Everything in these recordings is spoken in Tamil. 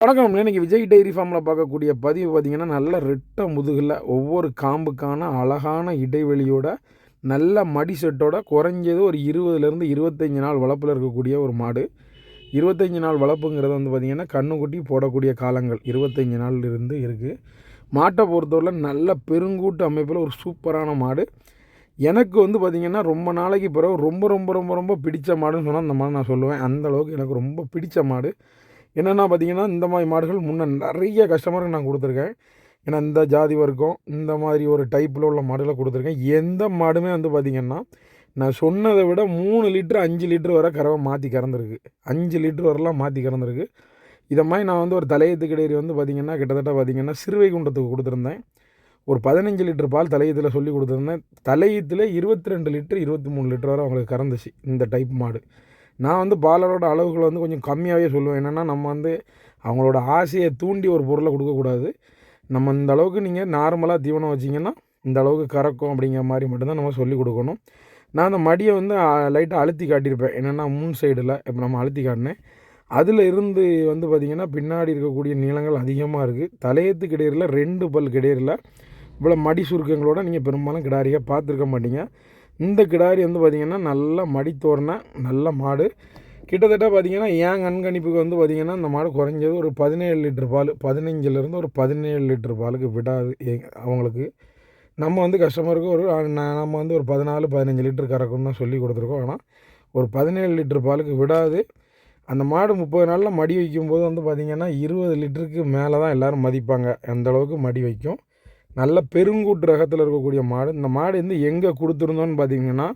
வணக்கம். இன்றைக்கி விஜய் டைரி ஃபார்மில் பார்க்கக்கூடிய பதிவு பார்த்திங்கன்னா, நல்ல ரெட்டை முதுகில் ஒவ்வொரு காம்புக்கான அழகான இடைவெளியோட நல்ல மடி செட்டோட குறைஞ்சது ஒரு 20லேருந்து 25 நாள் வளர்ப்பில் இருக்கக்கூடிய ஒரு மாடு. 25 நாள் வளர்ப்புங்கிறது வந்து பார்த்திங்கன்னா, கண்ணுக்குட்டி போடக்கூடிய காலங்கள் 25 நாள்லேருந்து இருக்குது. மாட்டை பொறுத்தவரையில் நல்ல பெருங்கூட்டு அமைப்பில் ஒரு சூப்பரான மாடு. எனக்கு வந்து பார்த்திங்கன்னா, ரொம்ப நாளைக்கு பிறகு ரொம்ப ரொம்ப ரொம்ப ரொம்ப பிடித்த மாடுன்னு சொன்னால் அந்த மாடு நான் சொல்லுவேன். அந்தளவுக்கு எனக்கு ரொம்ப பிடித்த மாடு. என்னென்னா பார்த்திங்கன்னா, இந்த மாதிரி மாடுகள் முன்னே நிறைய கஸ்டமருக்கு நான் கொடுத்துருக்கேன். ஏன்னா இந்த ஜாதி வர்க்கம் இந்த மாதிரி ஒரு டைப்பில் உள்ள மாடுகளை கொடுத்துருக்கேன். எந்த மாடுமே வந்து பார்த்திங்கன்னா, நான் சொன்னதை விட 3 லிட்டரு 5 லிட்டரு வரை கறவை மாற்றி கறந்துருக்கு. 5 லிட்டரு வரலாம் மாற்றி கறந்துருக்கு. இதை மாதிரி நான் வந்து ஒரு தலையத்து கிடையாது வந்து பார்த்திங்கன்னா, கிட்டத்தட்ட பார்த்திங்கன்னா சிறுவைகுண்டத்துக்கு கொடுத்துருந்தேன். ஒரு 15 லிட்டர் பால் தலையத்தில் சொல்லி கொடுத்துருந்தேன். தலையத்தில் 22 லிட்டரு 23 லிட்டர் வரை அவங்களுக்கு கறந்துச்சு இந்த டைப் மாடு. நான் வந்து பாலரோட அளவுகளை வந்து கொஞ்சம் கம்மியாகவே சொல்லுவேன். என்னென்னா நம்ம வந்து அவங்களோட ஆசையை தூண்டி ஒரு பொருளை கொடுக்கக்கூடாது. நம்ம இந்த அளவுக்கு நீங்கள் நார்மலாக தீவனம் வச்சிங்கன்னா இந்த அளவுக்கு கறக்கும் அப்படிங்கிற மாதிரி மட்டும்தான் நம்ம சொல்லிக் கொடுக்கணும். நான் அந்த மடியை வந்து லைட்டாக அழுத்தி காட்டியிருப்பேன். என்னென்னா முன் சைடில் இப்போ நம்ம அழுத்தி காட்டினேன். அதில் இருந்து வந்து பார்த்திங்கன்னா பின்னாடி இருக்கக்கூடிய நீளங்கள் அதிகமாக இருக்குது. தலையத்து கிடையிறில் 2 பல் கிடையிறில் இவ்வளோ மடி சுருக்கங்களோட நீங்கள் பெரும்பாலும் கிடாரியாக பார்த்துருக்க மாட்டீங்க. இந்த கிடாரி வந்து பார்த்திங்கன்னா நல்ல மடி தோரண நல்ல மாடு. கிட்டத்தட்ட பார்த்திங்கன்னா என் கண்காணிப்புக்கு வந்து பார்த்திங்கன்னா இந்த மாடு குறைஞ்சது ஒரு 17 லிட்டர் பால் 15லேருந்து ஒரு 17 லிட்டர் பாலுக்கு விடாது. அவங்களுக்கு நம்ம வந்து கஸ்டமருக்கு நம்ம வந்து ஒரு 14-15 லிட்டர் கறக்கும்னு தான் சொல்லி கொடுத்துருக்கோம். ஆனால் ஒரு 17 லிட்டர் பாலுக்கு விடாது. அந்த மாடு 30 நாளில் மடி வைக்கும்போது வந்து பார்த்திங்கன்னா 20 லிட்டருக்கு மேலே தான் எல்லோரும் மதிப்பாங்க. அந்தளவுக்கு மடி வைக்கும். நல்ல பெருங்கூட்டு ரகத்தில் இருக்கக்கூடிய மாடு. இந்த மாடு வந்து எங்கே கொடுத்துருந்தோன்னு பார்த்திங்கன்னா,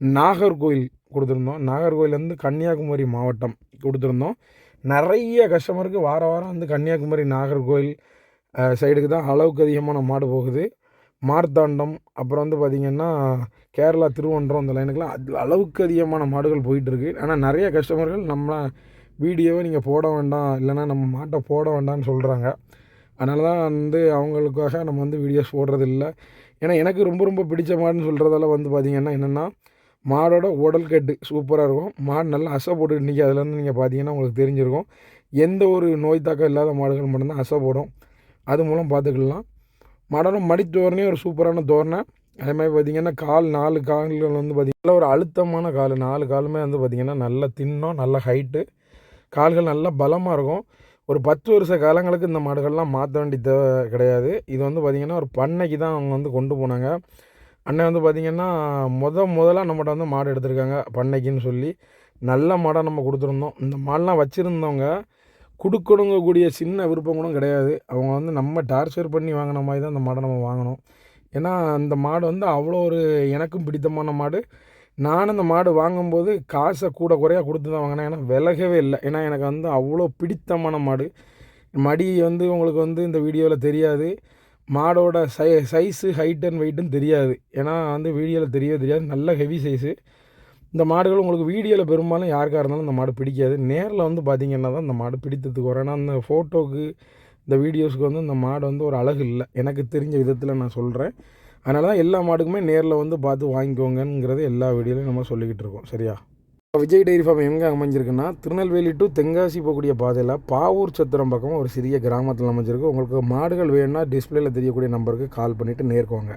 நாகர்கோவில் கொடுத்துருந்தோம். நாகர்கோவிலேருந்து கன்னியாகுமரி மாவட்டம் கொடுத்துருந்தோம். நிறைய கஸ்டமருக்கு வாரம் வந்து கன்னியாகுமரி நாகர்கோவில் சைடுக்கு தான் அளவுக்கு அதிகமான மாடு போகுது. மார்த்தாண்டம் அப்புறம் வந்து பார்த்திங்கன்னா கேரளா திருவன்றம் இந்த லைனுக்கெலாம் அளவுக்கு அதிகமான மாடுகள் போயிட்டுருக்கு. ஆனால் நிறைய கஸ்டமர்கள் நம்ம வீடியோவை நீங்கள் போட வேண்டாம், இல்லைனா நம்ம மாட்டை போட வேண்டாம்னு சொல்கிறாங்க. அதனால தான் வந்து அவங்களுக்காக நம்ம வந்து வீடியோஸ் போடுறதில்ல. ஏன்னா எனக்கு ரொம்ப ரொம்ப பிடிச்ச மாடுன்னு சொல்கிறதால வந்து பார்த்திங்கன்னா என்னென்னா, மாடோட உடல் கட்டு சூப்பராக இருக்கும். மாடு நல்லா அசை போட்டுட்டு நிற்க. அதுலேருந்து நீங்கள் பார்த்தீங்கன்னா உங்களுக்கு தெரிஞ்சிருக்கும். எந்த ஒரு நோய் தாக்கம் இல்லாத மாடுகள் மட்டும்தான் அசை போடும். அது மூலம் பார்த்துக்கலாம். மாடோட மடி தோரணை ஒரு சூப்பரான தோரணை. அதே மாதிரி பார்த்திங்கன்னா 4 கால்கள் வந்து பார்த்திங்கன்னா ஒரு அழுத்தமான கால். 4 காலுமே வந்து பார்த்திங்கன்னா நல்ல தின்னம் நல்ல ஹைட்டு. கால்கள் நல்லா பலமாக இருக்கும். ஒரு 10 வருஷ காலங்களுக்கு இந்த மாடுகள்லாம் மாற்ற வேண்டிய தேவை கிடையாது. இது வந்து பார்த்திங்கன்னா ஒரு பண்ணைக்கு தான் அவங்க வந்து கொண்டு போனாங்க. அண்ணன் வந்து பார்த்திங்கன்னா முதலாக நம்மகிட்ட வந்து மாடு எடுத்திருக்காங்க பண்ணைக்குன்னு சொல்லி. நல்ல மாடாக நம்ம கொடுத்துருந்தோம். இந்த மாடெலாம் வச்சுருந்தவங்க கொடுக்கணுங்கக்கூடிய சின்ன விருப்பம் கூட கிடையாது. அவங்க வந்து நம்ம டார்ச்சர் பண்ணி வாங்கின மாதிரி தான் அந்த மாடை நம்ம வாங்கினோம். ஏன்னா அந்த மாடு வந்து அவ்வளோ ஒரு எனக்கும் பிடித்தமான மாடு. நானும் இந்த மாடு வாங்கும்போது காசை கூட குறையாக கொடுத்து தான் வாங்கினேன். ஏன்னா விலகவே இல்லை. ஏன்னா எனக்கு வந்து அவ்வளோ பிடித்தமான மாடு. மடி வந்து உங்களுக்கு வந்து இந்த வீடியோவில் தெரியாது. மாடோட சைஸு ஹைட் அண்ட் வெயிட்டுன்னு தெரியாது. ஏன்னா வந்து வீடியோவில் தெரியவே தெரியாது. நல்ல ஹெவி சைஸு. இந்த மாடுகள் உங்களுக்கு வீடியோவில் பெரும்பாலும் யாருக்காக இருந்தாலும் இந்த மாடு பிடிக்காது. நேரில் வந்து பார்த்திங்கன்னா தான் இந்த மாடு பிடித்ததுக்கு வரும். ஏன்னா அந்த ஃபோட்டோவுக்கு இந்த வீடியோஸுக்கு வந்து இந்த மாடு வந்து ஒரு அழகு இல்லை. எனக்கு தெரிஞ்ச விதத்தில் நான் சொல்கிறேன். அதனால தான் எல்லா மாடுக்குமே நேரில் வந்து பார்த்து வாங்கிக்கோங்கங்கிறது எல்லா வீடியோலையும் நம்ம சொல்லிக்கிட்டு இருக்கோம். சரியா? விஜய் டைரி ஃபார்ம் எங்கே அமைஞ்சிருக்குன்னா, திருநெல்வேலி டு தென்காசி போகக்கூடிய பாதையில் பாவூர் சத்திரம் பக்கம் ஒரு சிறிய கிராமத்தில் அமைஞ்சிருக்கு. உங்களுக்கு மாடுகள் வேணும்னா டிஸ்பிளேயில் தெரியக்கூடிய நம்பருக்கு கால் பண்ணிவிட்டு நேர்க்கோங்க.